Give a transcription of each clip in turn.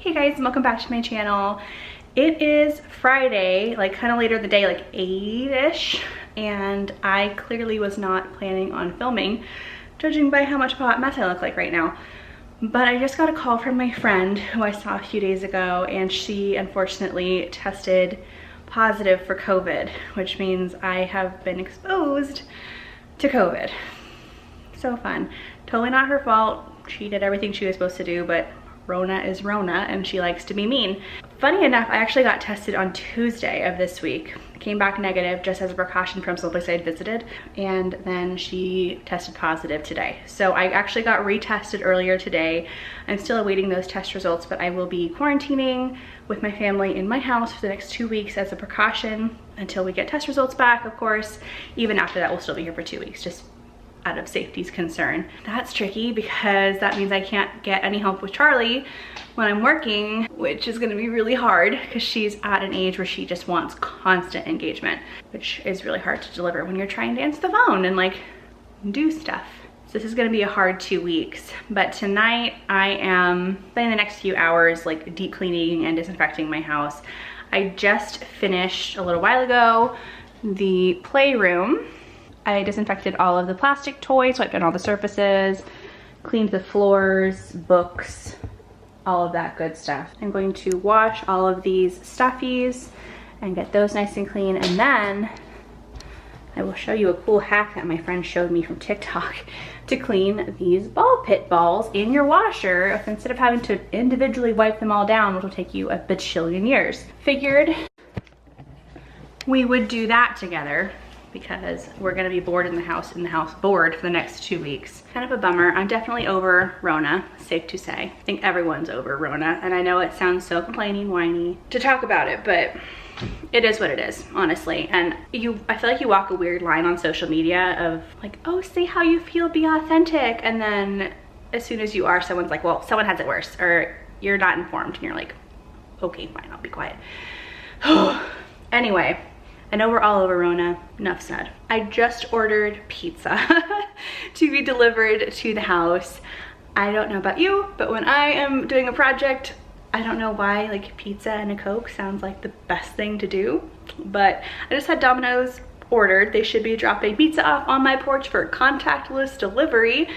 Hey guys, and welcome back to my channel. It is Friday, like kind of later in the day, like 8-ish, and I clearly was not planning on filming, judging by how much of a hot mess I look like right now. But I just got a call from my friend who I saw a few days ago, and she unfortunately tested positive for COVID, which means I have been exposed to COVID. So fun. Totally not her fault. She did everything she was supposed to do, but Rona is Rona and she likes to be mean. Funny enough, I actually got tested on Tuesday of this week. Came back negative just as a precaution from someplace I'd visited, and then she tested positive today. So I actually got retested earlier today. I'm still awaiting those test results, but I will be quarantining with my family in my house for the next 2 weeks as a precaution until we get test results back, of course. Even after that, we'll still be here for 2 weeks, just out of safety's concern. That's tricky because that means I can't get any help with Charlie when I'm working, which is gonna be really hard because she's at an age where she just wants constant engagement, which is really hard to deliver when you're trying to answer the phone and like do stuff. So this is gonna be a hard 2 weeks, but tonight I am spending the next few hours like deep cleaning and disinfecting my house. I just finished a little while ago the playroom. I disinfected all of the plastic toys, wiped down all the surfaces, cleaned the floors, books, all of that good stuff. I'm going to wash all of these stuffies and get those nice and clean, and then I will show you a cool hack that my friend showed me from TikTok to clean these ball pit balls in your washer instead of having to individually wipe them all down, which will take you a bajillion years. Figured we would do that together, because we're gonna be bored in the house bored for the next 2 weeks. Kind of a bummer. I'm definitely over Rona, safe to say. I think everyone's over Rona, and I know it sounds so complaining, whiny to talk about it, but it is what it is, honestly. And I feel like you walk a weird line on social media of like, oh, say how you feel, be authentic, and then as soon as you are, someone's like, well, someone has it worse, or you're not informed, and you're like, okay, fine, I'll be quiet. Anyway, I know we're all over Rona, enough said. I just ordered pizza to be delivered to the house. I don't know about you, but when I am doing a project, I don't know why like pizza and a Coke sounds like the best thing to do, but I just had Domino's ordered. They should be dropping pizza off on my porch for contactless delivery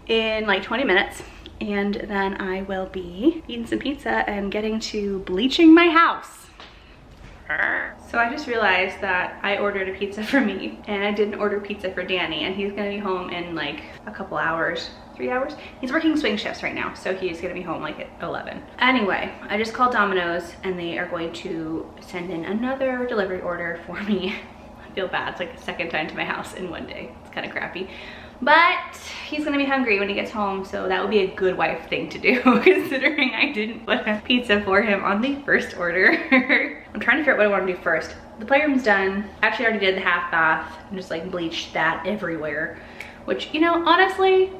in like 20 minutes. And then I will be eating some pizza and getting to bleaching my house. So I just realized that I ordered a pizza for me and I didn't order pizza for Danny, and he's gonna be home in like a couple hours, 3 hours. He's working swing shifts right now, so he's gonna be home like at 11. Anyway, I just called Domino's and they are going to send in another delivery order for me. I feel bad, it's like the second time to my house in one day. It's kind of crappy. But he's gonna be hungry when he gets home, so that would be a good wife thing to do, considering I didn't put a pizza for him on the first order. I'm trying to figure out what I want to do first. The playroom's done. Actually, I already did the half bath and just like bleached that everywhere, which, you know, honestly,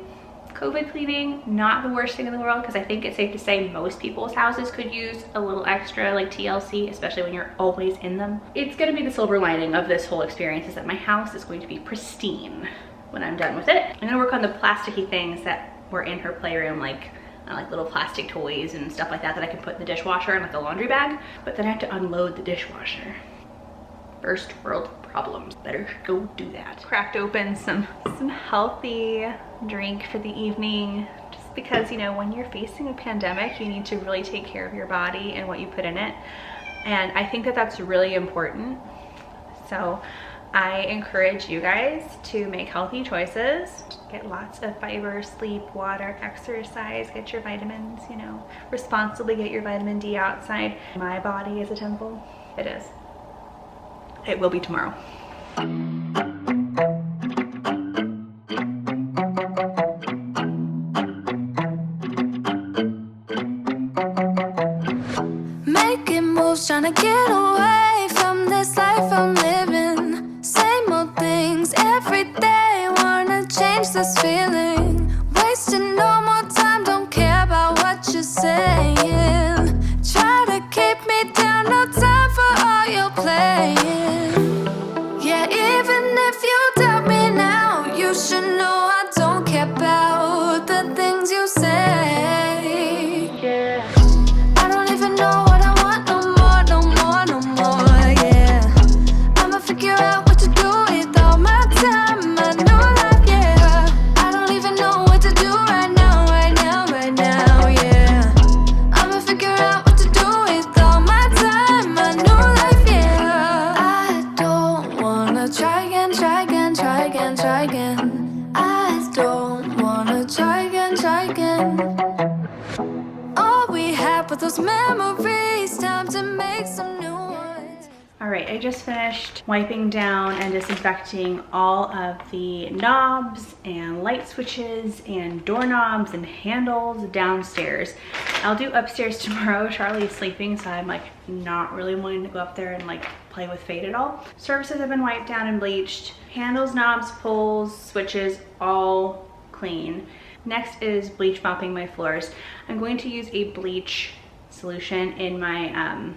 COVID cleaning, not the worst thing in the world, because I think it's safe to say most people's houses could use a little extra like TLC, especially when you're always in them. It's gonna be the silver lining of this whole experience is that my house is going to be pristine when I'm done with it. I'm gonna work on the plasticky things that were in her playroom, like little plastic toys and stuff like that that I can put in the dishwasher and like a laundry bag, but then I have to unload the dishwasher. First world problems, better go do that. Cracked open some healthy drink for the evening, just because, you know, when you're facing a pandemic, you need to really take care of your body and what you put in it. And I think that that's really important. So I encourage you guys to make healthy choices, get lots of fiber, sleep, water, exercise, get your vitamins, you know, responsibly get your vitamin D outside. My body is a temple. It is. It will be tomorrow. Making moves, trying to get away from this life I'm living. Same old things every day, wanna change this feeling. Wasting no more time, don't care about what you're saying. Try to keep me down, no time for all your playing. Yeah, even if you doubt me now, you should know I don't care about the things you say. Yeah. I don't back with those memories. Time to make some new ones. All right, I just finished wiping down and disinfecting all of the knobs and light switches and doorknobs and handles downstairs. I'll do upstairs tomorrow. Charlie's sleeping, so I'm like not really wanting to go up there and like play with Fade at all. Surfaces have been wiped down and bleached. Handles, knobs, pulls, switches, all clean. Next is bleach mopping my floors. I'm going to use a bleach solution in my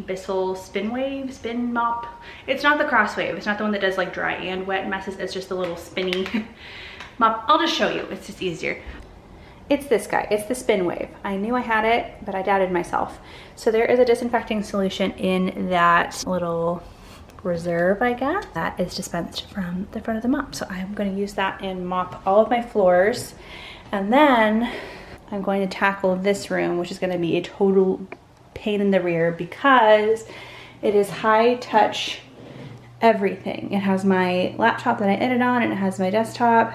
Bissell spin mop. It's not the cross wave. It's not the one that does like dry and wet messes. It's just the little spinny mop. I'll just show you. It's just easier. It's this guy. It's the spin wave. I knew I had it, but I doubted myself. So there is a disinfecting solution in that little reserve, I guess, that is dispensed from the front of the mop. So I'm going to use that and mop all of my floors. And then I'm going to tackle this room, which is going to be a total pain in the rear because it is high touch everything. It has my laptop that I edit on, and it has my desktop.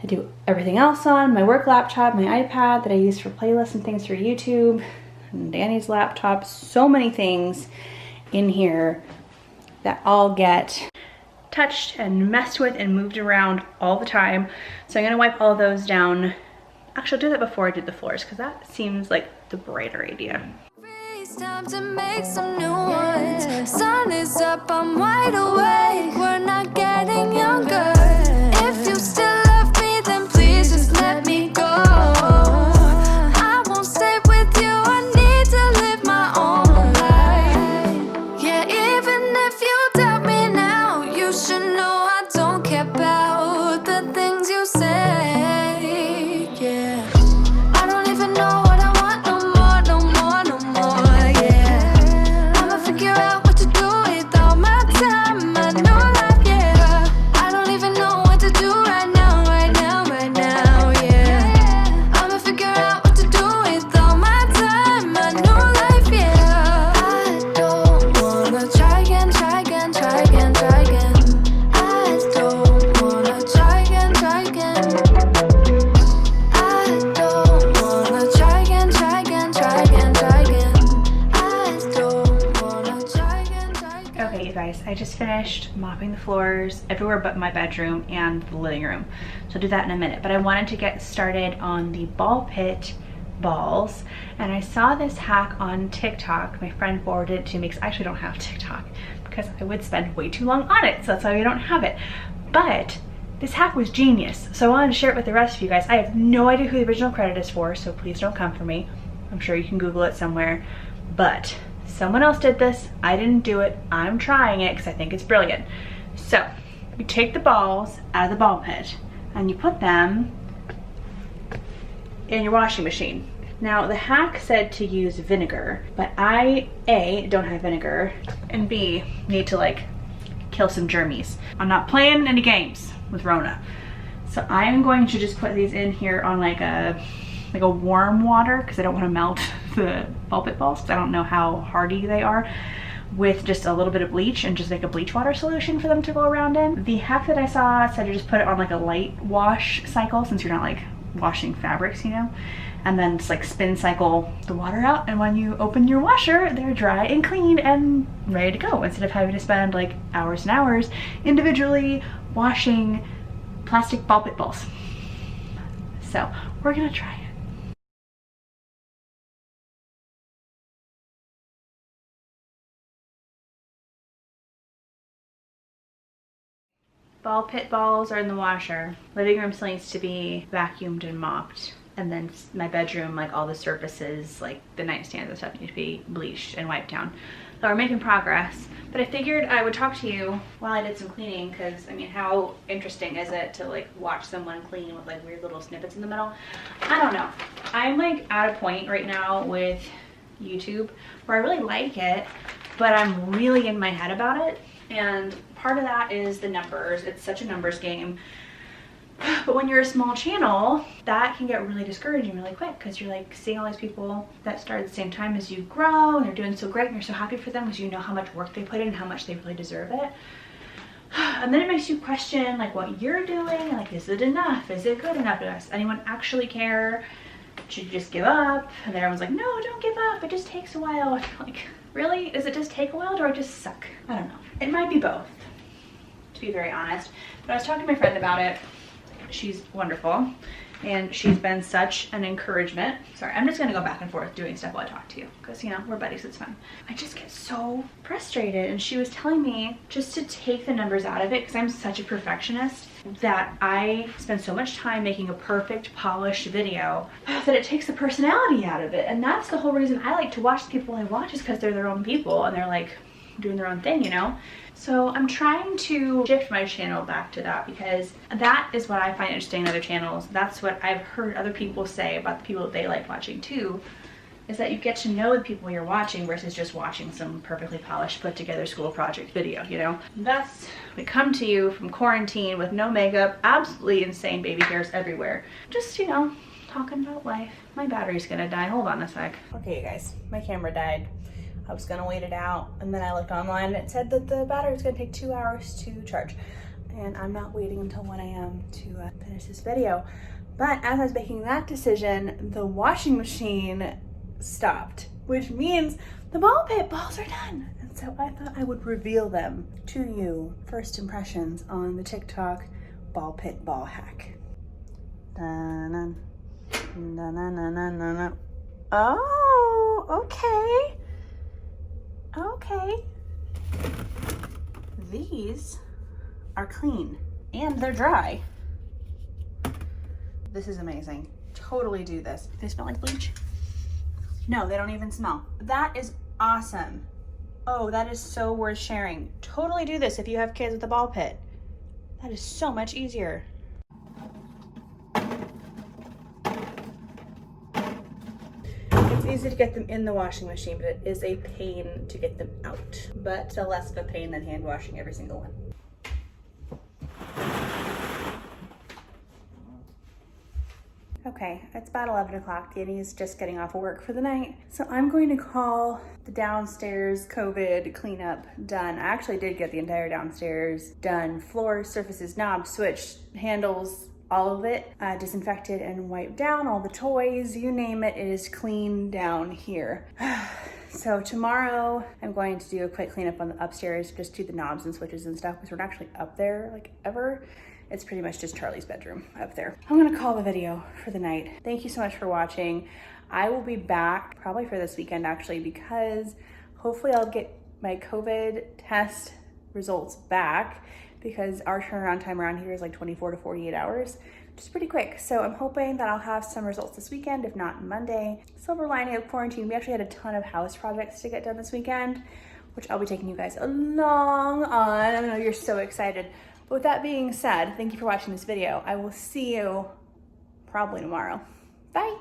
I do everything else on my work laptop, my iPad that I use for playlists and things for YouTube, and Danny's laptop. So many things in here that all get touched and messed with and moved around all the time. So I'm gonna wipe all those down. Actually, I'll do that before I do the floors because that seems like the brighter idea. Time to make some new ones. Sun is up, I'm wide awake. We're not getting younger. If you still love me, then please just let me go. I won't stay with you, I need to live my own life. Yeah, even if you doubt me now, you should know I don't care about the things you say. Yeah, I don't even know what I want no more, no more, no more. Yeah, I'ma figure out what to do with all my time, my new life. Yeah, I don't even know what to do right now, right now, right now. Yeah, I'ma figure out what to do with all my time, my new life. Yeah, I don't wanna try again, try again, try again, try again. I don't wanna try again, try again. I don't wanna try again, try again, try again, try again. I don't wanna try again, try again. Okay, you guys, I just finished mopping the floors everywhere but my bedroom and the living room. So I'll do that in a minute. But I wanted to get started on the ball pit balls. And I saw this hack on TikTok. My friend forwarded it to me because I actually don't have TikTok because I would spend way too long on it. So that's why we don't have it. But this hack was genius. So I wanted to share it with the rest of you guys. I have no idea who the original credit is for, so please don't come for me. I'm sure you can Google it somewhere. But someone else did this. I didn't do it. I'm trying it because I think it's brilliant. So you take the balls out of the ball pit and you put them in your washing machine. Now the hack said to use vinegar, but I, A, don't have vinegar, and B, need to like kill some germies. I'm not playing any games with Rona. So I am going to just put these in here on like a warm water because I don't want to melt the ball pit balls because I don't know how hardy they are, with just a little bit of bleach and just like a bleach water solution for them to go around in. The hack that I saw said to just put it on like a light wash cycle since you're not like washing fabrics, you know, and then just like spin cycle the water out, and when you open your washer they're dry and clean and ready to go instead of having to spend like hours and hours individually washing plastic ball pit balls. So we're gonna try it. Ball pit balls are in the washer. Living room still needs to be vacuumed and mopped. And then my bedroom, like all the surfaces, like the nightstands and stuff need to be bleached and wiped down. So we're making progress. But I figured I would talk to you while I did some cleaning because, I mean, how interesting is it to like watch someone clean with like weird little snippets in the middle? I don't know. I'm like at a point right now with YouTube where I really like it, but I'm really in my head about it. And part of that is the numbers. It's such a numbers game. But when you're a small channel, that can get really discouraging really quick because you're like seeing all these people that start at the same time as you grow and they're doing so great and you're so happy for them because you know how much work they put in and how much they really deserve it. And then it makes you question like what you're doing, like is it enough? Is it good enough? Does anyone actually care? should you just give up? And then everyone's like, no, don't give up. It just takes a while. Like, really? Does it just take a while or do I just suck? I don't know. It might be both, to be very honest. But I was talking to my friend about it. She's wonderful. And she's been such an encouragement. Sorry, I'm just gonna go back and forth doing stuff while I talk to you because, you know, we're buddies, it's fun. I just get so frustrated. And she was telling me just to take the numbers out of it because I'm such a perfectionist that I spend so much time making a perfect, polished video that it takes the personality out of it. And that's the whole reason I like to watch the people I watch is because they're their own people and they're like doing their own thing, you know? So I'm trying to shift my channel back to that because that is what I find interesting in other channels. That's what I've heard other people say about the people that they like watching too, is that you get to know the people you're watching versus just watching some perfectly polished, put together school project video, you know? Thus, we come to you from quarantine with no makeup, absolutely insane baby hairs everywhere. Just, you know, talking about life. My battery's gonna die. Hold on a sec. Okay, you guys, my camera died. I was gonna wait it out, and then I looked online and it said that the battery was gonna take 2 hours to charge. And I'm not waiting until 1 a.m. to finish this video. But as I was making that decision, the washing machine stopped, which means the ball pit balls are done. And so I thought I would reveal them to you. First impressions on the TikTok ball pit ball hack. Dun-dun. Dun-dun-dun-dun-dun. Oh, okay. Okay. These are clean and they're dry. This is amazing. Totally do this. They smell like bleach? No, they don't even smell. That is awesome. Oh, that is so worth sharing. Totally do this if you have kids with a ball pit. That is so much easier. It's easy to get them in the washing machine, but it is a pain to get them out. But still less of a pain than hand washing every single one. Okay, it's about 11 o'clock. Danny's just getting off of work for the night. So I'm going to call the downstairs COVID cleanup done. I actually did get the entire downstairs done. Floors, surfaces, knobs, switch, handles, all of it disinfected and wiped down. All the toys, you name it, it is clean down here. So tomorrow I'm going to do a quick cleanup on the upstairs, just do the knobs and switches and stuff because we're not actually up there like ever. It's pretty much just Charlie's bedroom up there. I'm gonna call the video for the night. Thank you so much for watching. I will be back probably for this weekend actually because hopefully I'll get my COVID test results back because our turnaround time around here is like 24 to 48 hours, which is pretty quick. So I'm hoping that I'll have some results this weekend, if not Monday. Silver lining of quarantine, we actually had a ton of house projects to get done this weekend, which I'll be taking you guys along on. I know you're so excited. But with that being said, thank you for watching this video. I will see you probably tomorrow. Bye.